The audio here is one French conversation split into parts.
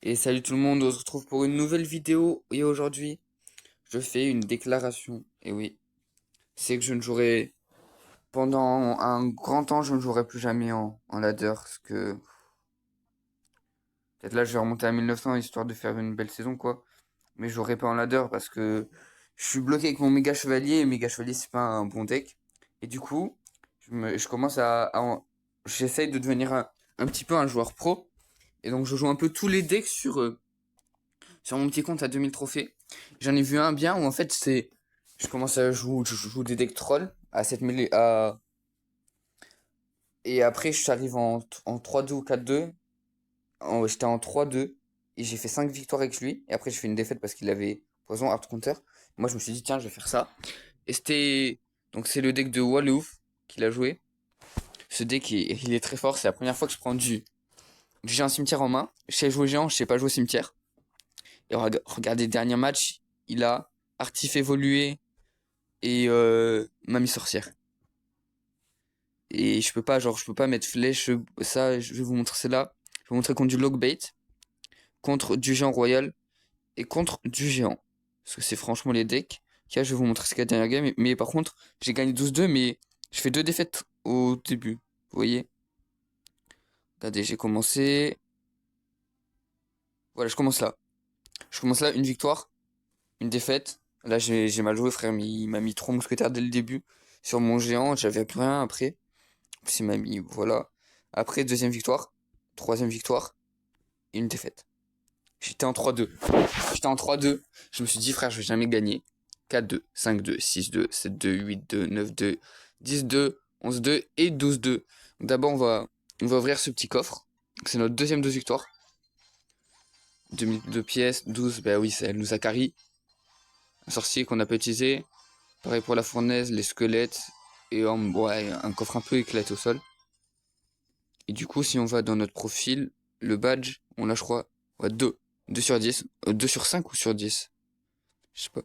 Et salut tout le monde, on se retrouve pour une nouvelle vidéo et aujourd'hui je fais une déclaration. Et oui, c'est que je ne jouerai pendant un grand temps, je ne jouerai plus jamais en ladder parce que peut-être là je vais remonter à 1900 histoire de faire une belle saison quoi. Mais je jouerai pas en ladder parce que je suis bloqué avec mon méga chevalier et méga chevalier c'est pas un bon deck. Et du coup, je commence j'essaye de devenir un petit peu un joueur pro. Et donc je joue un peu tous les decks sur mon petit compte à 2000 trophées. J'en ai vu un bien où en fait c'est. Je joue des decks trolls à 7000. Et après j'arrive en 3-2 ou 4-2. J'étais en 3-2. Et j'ai fait 5 victoires avec lui. Et après j'ai fait une défaite parce qu'il avait poison hard counter. Moi je me suis dit tiens je vais faire ça. Et c'était. Donc c'est le deck de Wallouf qu'il a joué. Ce deck il est très fort. C'est la première fois que je prends du géant cimetière en main. Je sais jouer géant, je sais pas jouer cimetière. Et regardez le dernier match, il a Artif évolué et Mamie sorcière. Et je peux pas mettre flèche, ça, je vais vous montrer celle-là. Je vais vous montrer contre du logbait, contre du géant royal et contre du géant. Parce que c'est franchement les decks. Là, je vais vous montrer ce qu'il y a dernière game. Mais par contre, j'ai gagné 12-2, mais je fais deux défaites au début. Vous voyez? Regardez, j'ai commencé. Voilà, je commence là. Je commence là, une victoire, une défaite. Là, j'ai mal joué, frère. Mais il m'a mis trois mousquetaires dès le début. Sur mon géant, j'avais plus rien après. C'est m'a mis, voilà. Après, deuxième victoire, troisième victoire, et une défaite. J'étais en 3-2. J'étais en 3-2. Je me suis dit, frère, je vais jamais gagner. 4-2, 5-2, 6-2, 7-2, 8-2, 9-2, 10-2, 11-2 et 12-2. D'abord, on va ouvrir ce petit coffre. C'est notre deuxième dose victoire. 2002 pièces, 12, bah oui, elle nous a carry. Un sorcier qu'on n'a pas utilisé. Pareil pour la fournaise, les squelettes. Et ouais, un coffre un peu éclaté au sol. Et du coup, si on va dans notre profil, le badge, on a, je crois, ouais, 2. 2 sur 10. 2 sur 5 ou sur 10? Je sais pas.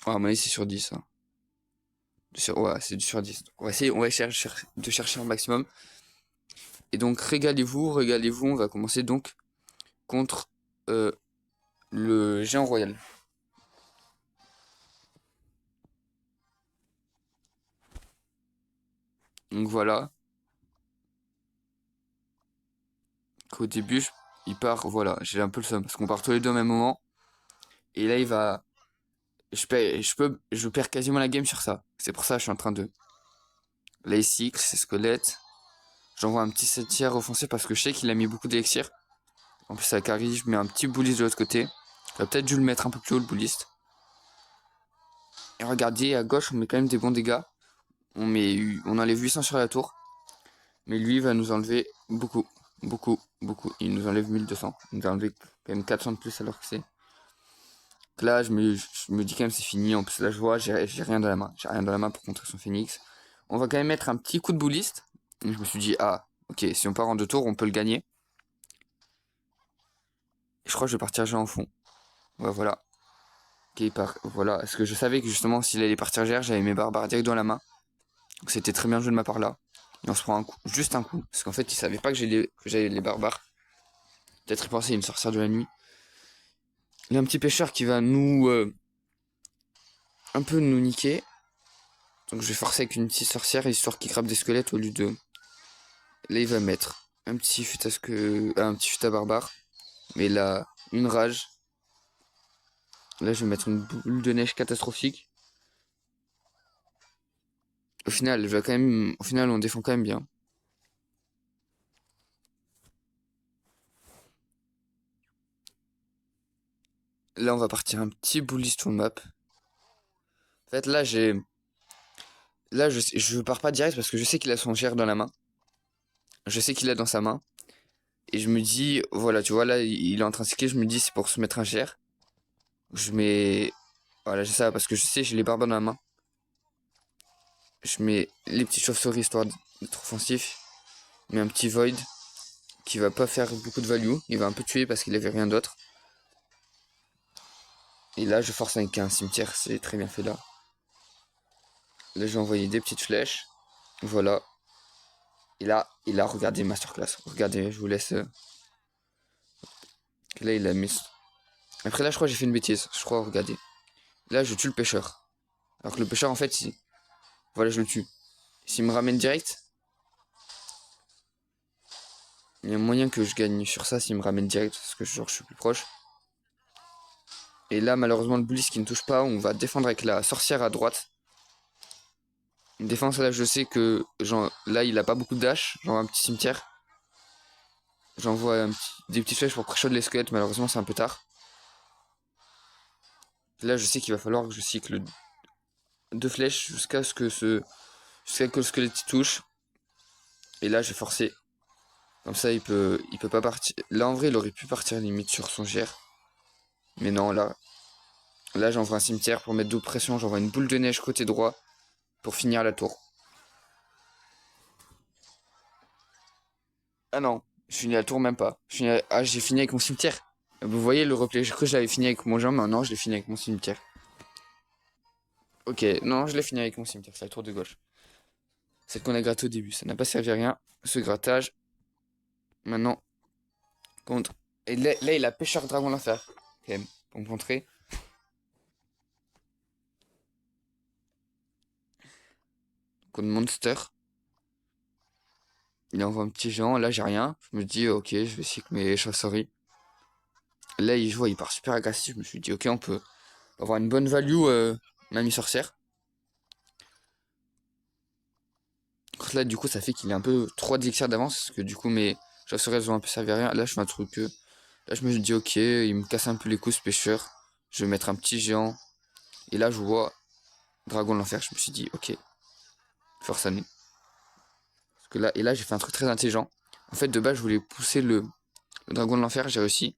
Ah, à mon avis, c'est sur 10. Hein. Ouais, c'est du sur 10. Donc, on va essayer de chercher un maximum. Et donc, régalez-vous, régalez-vous. On va commencer donc contre euh, le géant royal. Donc voilà. Qu'au début, il part, voilà, j'ai un peu le seum. Parce qu'on part tous les deux au même moment. Et là, il va. Je perds quasiment la game sur ça. C'est pour ça que je suis en train de. Là, ici, c'est squelette. J'envoie un petit 7 tiers offensif parce que je sais qu'il a mis beaucoup d'élixir. En plus, ça carry, je mets un petit bullist de l'autre côté. J'aurais peut-être dû le mettre un peu plus haut, le bullist. Et regardez, à gauche, on met quand même des bons dégâts. On enlève 800 sur la tour. Mais lui va nous enlever beaucoup, beaucoup, beaucoup. Il nous enlève 1200. Il nous a enlevé quand même 400 de plus alors que c'est. Donc là, je me dis quand même c'est fini. En plus, là, je vois, j'ai rien dans la main. J'ai rien dans la main pour contrer son phoenix. On va quand même mettre un petit coup de bullist. Et je me suis dit, ah, ok, si on part en deux tours, on peut le gagner. Je crois que je vais partir GR en fond. Ouais, voilà. Ok, voilà. Parce que je savais que justement, s'il allait partir GR, j'avais mes barbares direct dans la main. Donc c'était très bien joué de ma part là. Et on se prend un coup. Juste un coup. Parce qu'en fait, il savait pas que j'avais les barbares. Peut-être il pensait une sorcière de la nuit. Il y a un petit pêcheur qui va un peu nous niquer. Donc je vais forcer avec une petite sorcière histoire qu'il crabe des squelettes au lieu de. Là, il va mettre un petit un petit fut à barbare. Mais là, une rage. Là, je vais mettre une boule de neige catastrophique. Au final, on défend quand même bien. Là, on va partir un petit bully sur le map. En fait, je pars pas direct parce que je sais qu'il a son GR dans la main. Je sais qu'il a dans sa main. Et je me dis, voilà, tu vois, là, il est en train de skier. Je me dis, c'est pour se mettre un GR. Je mets. Voilà, j'ai ça parce que je sais, j'ai les barbares dans la main. Je mets les petites chauves-souris histoire d'être offensif. Je mets un petit void qui va pas faire beaucoup de value. Il va un peu tuer parce qu'il avait rien d'autre. Et là, je force avec un cimetière. C'est très bien fait là. Là, j'ai envoyé des petites flèches. Voilà. Et là, regardez masterclass. Regardez, je vous laisse. Là, il a mis. Après, là, je crois que j'ai fait une bêtise. Je crois, regardez. Là, je tue le pêcheur. Alors que le pêcheur, en fait, voilà, je le tue. S'il me ramène direct, il y a moyen que je gagne sur ça s'il me ramène direct, parce que genre, je suis plus proche. Et là, malheureusement, le bullis qui ne touche pas, on va défendre avec la sorcière à droite. Une défense, là, je sais que genre, là, il a pas beaucoup de dash. J'envoie un petit cimetière. J'envoie des petits flèches pour pré-shot les squelettes. Malheureusement, c'est un peu tard. Là, je sais qu'il va falloir que je cycle deux flèches jusqu'à ce que le squelette touche. Et là, j'ai forcé. Comme ça, il peut pas partir. Là, en vrai, il aurait pu partir limite sur son GR. Mais non, là, j'envoie un cimetière pour mettre double pression. J'envoie une boule de neige côté droit pour finir la tour. Ah non, je finis la tour même pas. Ah, j'ai fini avec mon cimetière. Vous voyez le replay, j'ai cru que je l'avais fini avec mon jambe, mais non, je l'ai fini avec mon cimetière. Ok, non, je l'ai fini avec mon cimetière, c'est la tour de gauche. Celle qu'on a grattée au début, ça n'a pas servi à rien. Ce grattage, maintenant, contre. Et là il a pêcheur dragon l'enfer, quand même, pour me montrer. Contre monster. Il envoie un petit géant, là j'ai rien. Je me dis, ok, je vais cycle mes chauves-souris. Là, il joue, il part super agressif. Je me suis dit, ok, on peut avoir une bonne value, mamie sorcière. Là, du coup, ça fait qu'il est un peu 3 d'élixir d'avance. Parce que du coup, mes chauves-souris, elles ont un peu servi à rien. Là, je fais un truc. Là, je me dis, ok, il me casse un peu les coups, ce pêcheur. Je vais mettre un petit géant. Et là, je vois Dragon de l'Enfer. Je me suis dit, ok, force à nous. Parce que là, et là, j'ai fait un truc très intelligent. En fait, de base, je voulais pousser le Dragon de l'Enfer. J'ai réussi.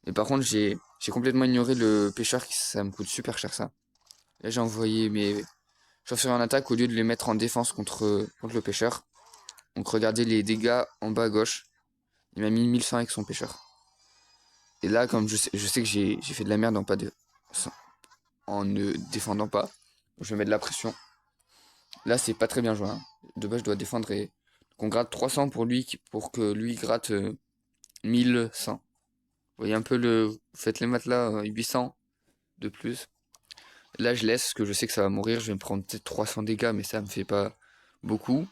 Mais par contre, j'ai complètement ignoré le pêcheur. Ça me coûte super cher, ça. Là, j'ai envoyé mes chauves-souris en attaque au lieu de les mettre en défense contre le pêcheur. Donc, regardez les dégâts en bas à gauche. Il m'a mis 1100 avec son pêcheur. Et là, comme je sais que j'ai fait de la merde en ne défendant pas, je vais mettre de la pression. Là, c'est pas très bien joué, hein. De base, je dois défendre et qu'on gratte 300 pour lui, pour que lui gratte 1100. Vous voyez un peu vous faites les maths là, 800 de plus. Là, je laisse, parce que je sais que ça va mourir. Je vais me prendre peut-être 300 dégâts, mais ça me fait pas beaucoup.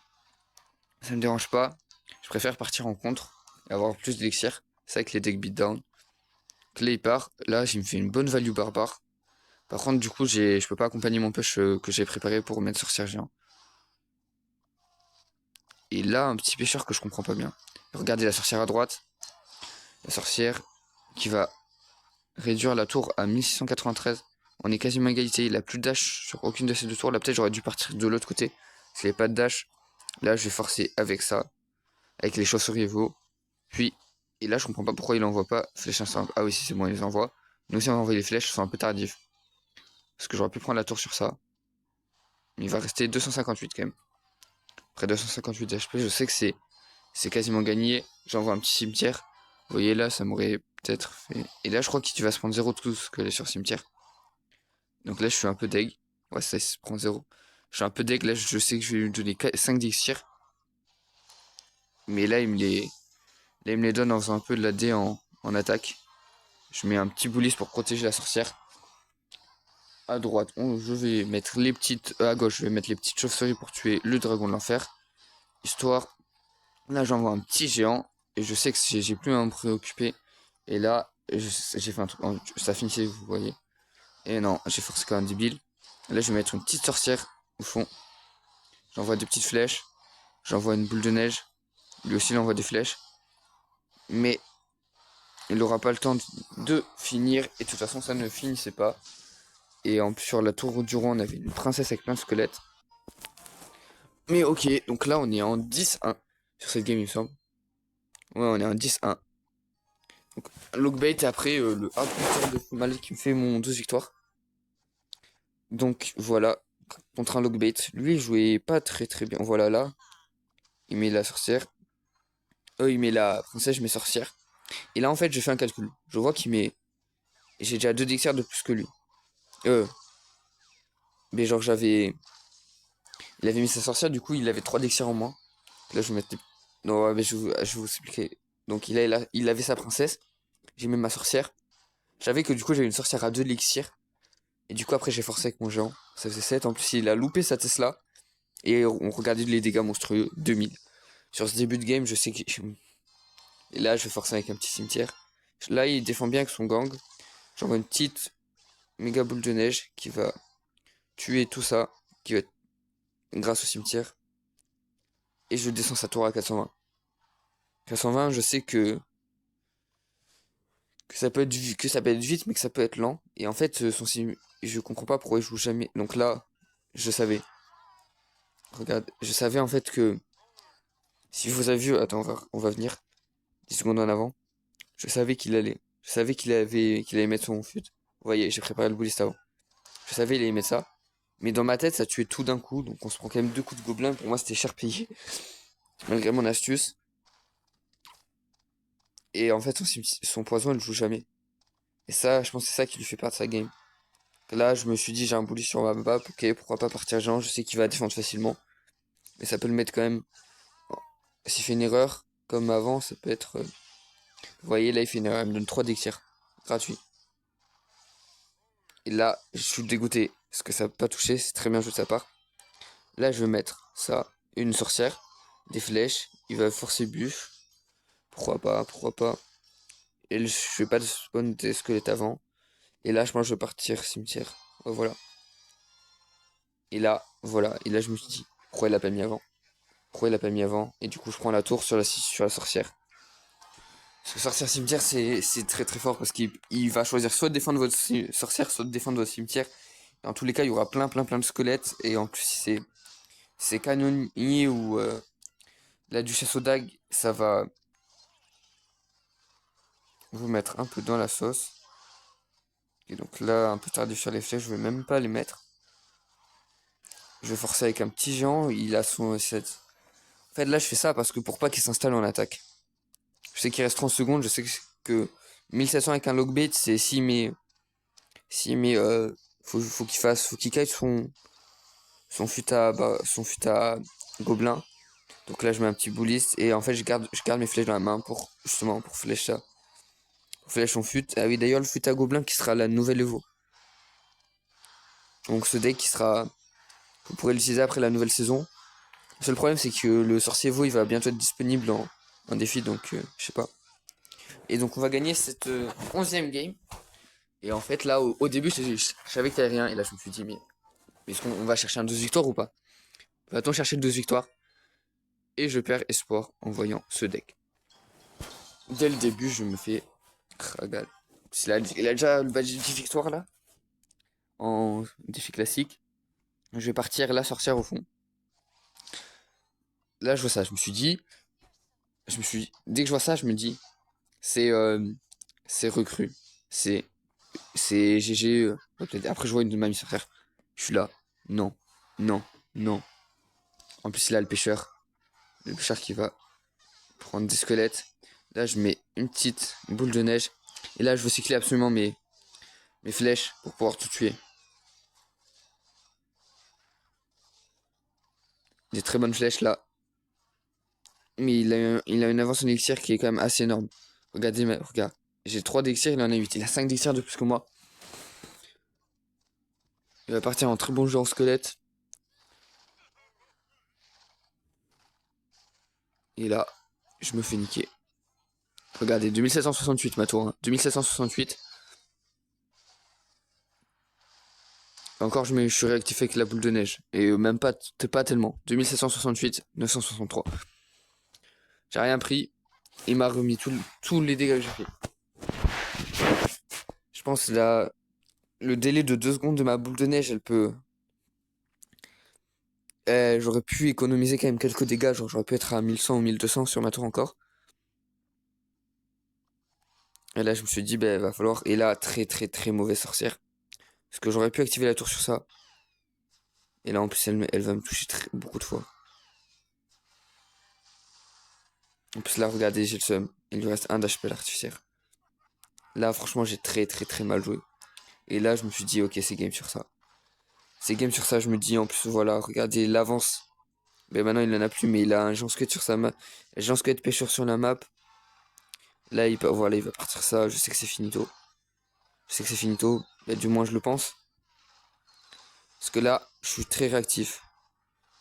Ça me dérange pas. Je préfère partir en contre et avoir plus d'élixir. C'est avec les decks beatdown. Donc là, il part. Là, j'ai me fait une bonne value barbare. Par contre, du coup, je peux pas accompagner mon push que j'ai préparé pour mettre sorcière géant. Et là, un petit pêcheur que je comprends pas bien. Regardez la sorcière à droite. La sorcière qui va réduire la tour à 1693. On est quasiment égalité. Il a plus de dash sur aucune de ces deux tours. Là, peut-être j'aurais dû partir de l'autre côté. S'il n'y avait pas de dash. Là, je vais forcer avec ça. Avec les chauves-souris Evo. Puis, et là, je comprends pas pourquoi il envoie pas flèche instant. Ah oui, si c'est bon, il les envoie. Nous aussi, on va envoyer les flèches. Sont un peu tardifs. Parce que j'aurais pu prendre la tour sur ça. Mais il va rester 258 quand même. Après 258 HP, je sais que c'est quasiment gagné. J'envoie un petit cimetière. Vous voyez là, ça m'aurait peut-être fait. Et là, je crois qu'il va se prendre 0 de tous que les sur cimetière. Donc là, je suis un peu deg. Ouais, ça, il se prend 0. Je suis un peu deg. Là, je sais que je vais lui donner 5 d'extir. Mais là, il me les donne en faisant un peu de la D en attaque. Je mets un petit bullis pour protéger la sorcière. À droite, je vais mettre les petites. À gauche, je vais mettre les petites chauves-souris pour tuer le dragon de l'enfer. Histoire. Là, j'envoie un petit géant. Et je sais que j'ai plus à me préoccuper. Et là, j'ai fait un truc. Ça finissait, vous voyez. Et non, j'ai forcé comme un débile. Là, je vais mettre une petite sorcière au fond. J'envoie des petites flèches. J'envoie une boule de neige. Lui aussi, il envoie des flèches. Mais il n'aura pas le temps de finir. Et de toute façon, ça ne finissait pas. Et en plus, sur la tour du roi, on avait une princesse avec plein de squelettes. Mais ok, donc là, on est en 10-1 sur cette game, il me semble. Ouais, on est en 10-1. Donc, lockbait et après le 1 de mal qui me fait mon 12 victoires. Donc voilà, contre un lockbait. Lui, il jouait pas très très bien. Voilà là, il met la sorcière. Il met la princesse, je mets sorcière. Et là, en fait, je fais un calcul. Je vois qu'il met. J'ai déjà 2 d'exer de plus que lui. Mais genre, j'avais. Il avait mis sa sorcière, du coup, il avait 3 d'exer en moins. Là, je vais mettre Non, ouais, mais je vais vous expliquer. Donc il avait sa princesse. J'ai mis ma sorcière. J'avais que du coup j'avais une sorcière à 2 élixirs. Et du coup après j'ai forcé avec mon géant. Ça faisait 7. En plus il a loupé sa Tesla. Et on regardait les dégâts monstrueux. 2000. Sur ce début de game, je sais que... Et là je vais forcer avec un petit cimetière. Là il défend bien avec son gang. J'envoie une petite méga boule de neige qui va tuer tout ça. Qui va être grâce au cimetière. Et je descends sa tour à 420. 420, je sais que ça peut être vite, mais que ça peut être lent. Et en fait, je comprends pas pourquoi il joue jamais. Donc là, je savais. Regarde, je savais en fait que si vous avez vu, attends, on va venir 10 secondes en avant. Je savais qu'il allait mettre son fut. Vous voyez, j'ai préparé le bouliste avant. Je savais qu'il allait mettre ça. Mais dans ma tête, ça tuait tout d'un coup. Donc on se prend quand même 2 coups de gobelin. Pour moi, c'était cher payé. Malgré mon astuce. Et en fait, son poison, il joue jamais. Et ça, je pense que c'est ça qui lui fait perdre sa game. Là, je me suis dit, j'ai un bully sur ma map, ok, pourquoi pas partir Jean, je sais qu'il va défendre facilement. Mais ça peut le mettre quand même. S'il fait une erreur, comme avant, ça peut être. Vous voyez, là, il fait une erreur, il me donne 3 d'extir. Gratuit. Et là, je suis dégoûté. Parce que ça n'a pas touché, c'est très bien joué de sa part. Là, je vais mettre ça, une sorcière, des flèches, il va forcer buff. Pourquoi pas, pourquoi pas. Et je fais pas de spawn des squelettes avant. Et là, je pense que je vais partir cimetière. Voilà. Et là, voilà. Et là, je me suis dit, pourquoi il l'a pas mis avant? Pourquoi il l'a pas mis avant? Et du coup, je prends la tour sur la sorcière. Parce que sorcière cimetière, c'est très très fort parce qu'il va choisir soit de défendre votre sorcière, soit de défendre votre cimetière. Dans tous les cas, il y aura plein de squelettes. Et en plus, si c'est canonnier ou la duchesse aux dagues, ça va vous mettre un peu dans la sauce. Et donc là, un peu tardif sur les flèches, je vais même pas les mettre. Je vais forcer avec un petit géant, il a son 7. En fait, là, je fais ça parce que pour pas qu'il s'installe en attaque. Je sais qu'il reste 30 secondes, je sais que 1700 avec un logbait, c'est s'il met, faut qu'il caille son fut à gobelin. Donc là, je mets un petit bouliste et en fait, je garde mes flèches dans la main pour, justement, pour flèche ça. Pour flèche son fut. Ah oui, d'ailleurs, le fut à gobelin qui sera la nouvelle Evo. Donc ce deck qui sera, vous pourrez l'utiliser après la nouvelle saison. Le seul problème, c'est que le sorcier Evo, il va bientôt être disponible en défi, donc je sais pas. Et donc on va gagner cette 11e game. Et en fait, là, au début, je savais qu'il y avait rien. Et là, je me suis dit, mais est-ce qu'on va chercher un 12 victoires ou pas? Va-t-on chercher le 12 victoires? Et je perds espoir en voyant ce deck. Dès le début, je me fais Kragal. Il a déjà le badge de 10 victoires là, en défi classique. Je vais partir la sorcière au fond. Là, je vois ça, dès que je vois ça, je me dis, c'est c'est recru. C'est c'est GG. Après, je vois une de ma mise sorcière. Je suis là. Non, non, non. En plus, il a le pêcheur. Le pêcheur qui va prendre des squelettes. Là, je mets une petite boule de neige. Et là, je veux cycler absolument mes flèches pour pouvoir tout tuer. Des très bonnes flèches là. Mais il a une avance en élixir qui est quand même assez énorme. Regardez, regarde. J'ai 3 d'élixir, il en a 8. Il a 5 d'élixir de plus que moi. Il va partir en très bon jeu en squelette. Et là, je me fais niquer. Regardez, 2768 ma tour. Hein. 2768. Encore, je suis réactivé avec la boule de neige. Et même pas tellement. 2768, 963. J'ai rien pris. Il m'a remis tous les dégâts que j'ai fait. Je pense là, le délai de 2 secondes de ma boule de neige, elle peut. J'aurais pu économiser quand même quelques dégâts. Genre, j'aurais pu être à 1100 ou 1200 sur ma tour encore. Et là, je me suis dit, ben, va falloir. Et là, très mauvaise sorcière. Parce que j'aurais pu activer la tour sur ça. Et là, en plus, elle va me toucher beaucoup de fois. En plus, là, regardez, j'ai le seum. Il lui reste un d'HP l'artificière. Là, franchement, j'ai très mal joué. Et là, je me suis dit, ok, c'est game sur ça. C'est game sur ça, je me dis, en plus, voilà, regardez l'avance. Mais maintenant, il en a plus, mais il a un Jean Squelette sur sa map. Jean Squelette pêcheur sur la map. Là, voilà, il va partir ça. Je sais que c'est finito. Je sais que c'est finito. Bah, du moins, je le pense. Parce que là, je suis très réactif.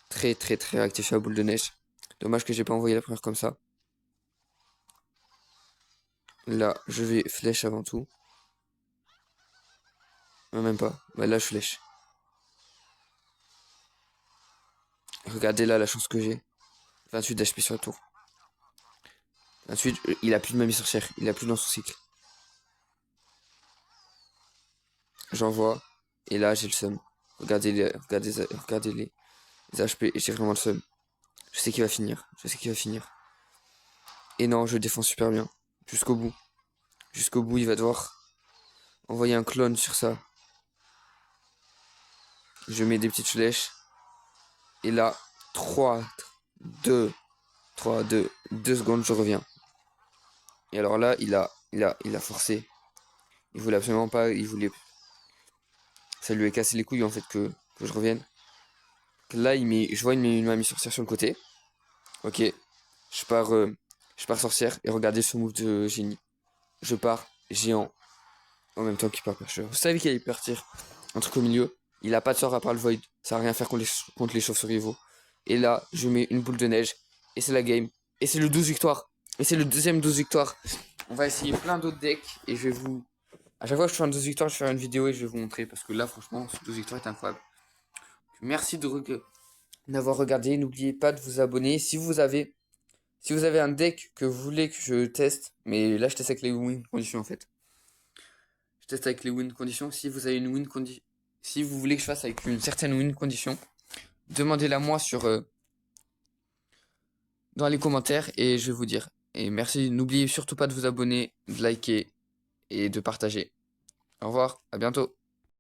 Très, très, très réactif à la boule de neige. Dommage que j'ai pas envoyé la première comme ça. Là, je vais flèche avant tout. Non, même pas. Bah, là, je flèche. Regardez là la chance que j'ai. 28 d'HP sur la tour. 28, il a plus de mamie sorcière. Il a plus dans son cycle. J'envoie. Et là, j'ai le seum. Regardez les HP. Et j'ai vraiment le seum. Je sais qu'il va finir. Je sais qu'il va finir. Et non, je défends super bien. Jusqu'au bout. Jusqu'au bout, il va devoir envoyer un clone sur ça. Je mets des petites flèches. Et là, 3, 2, 3, 2, 2 secondes, je reviens. Et alors là, il a forcé. Il voulait absolument pas, il voulait. Ça lui a cassé les couilles en fait que je revienne. Là, je vois une mamie sorcière sur le côté. Ok, je pars sorcière et regardez ce move de génie. Je pars géant en même temps qu'il part pêcheur. Vous savez qu'il allait partir un truc au milieu. Il a pas de sort à part le void. Ça va rien faire contre les chauves-souris rivaux. Et là, je mets une boule de neige et c'est la game. Et c'est le 12 victoire. Et c'est le deuxième 12 victoire. On va essayer plein d'autres decks et je vais vous. À chaque fois que je fais un 12 victoire, je vais faire une vidéo et je vais vous montrer parce que là, franchement, ce 12 victoire est incroyable. Merci d'avoir regardé. N'oubliez pas de vous abonner. Si vous avez un deck que vous voulez que je teste, mais là, je teste avec les win conditions en fait. Je teste avec les win conditions. Si vous avez une win condition, si vous voulez que je fasse avec une certaine win condition, demandez-la moi dans les commentaires et je vais vous dire. Et merci. N'oubliez surtout pas de vous abonner, de liker et de partager. Au revoir. À bientôt.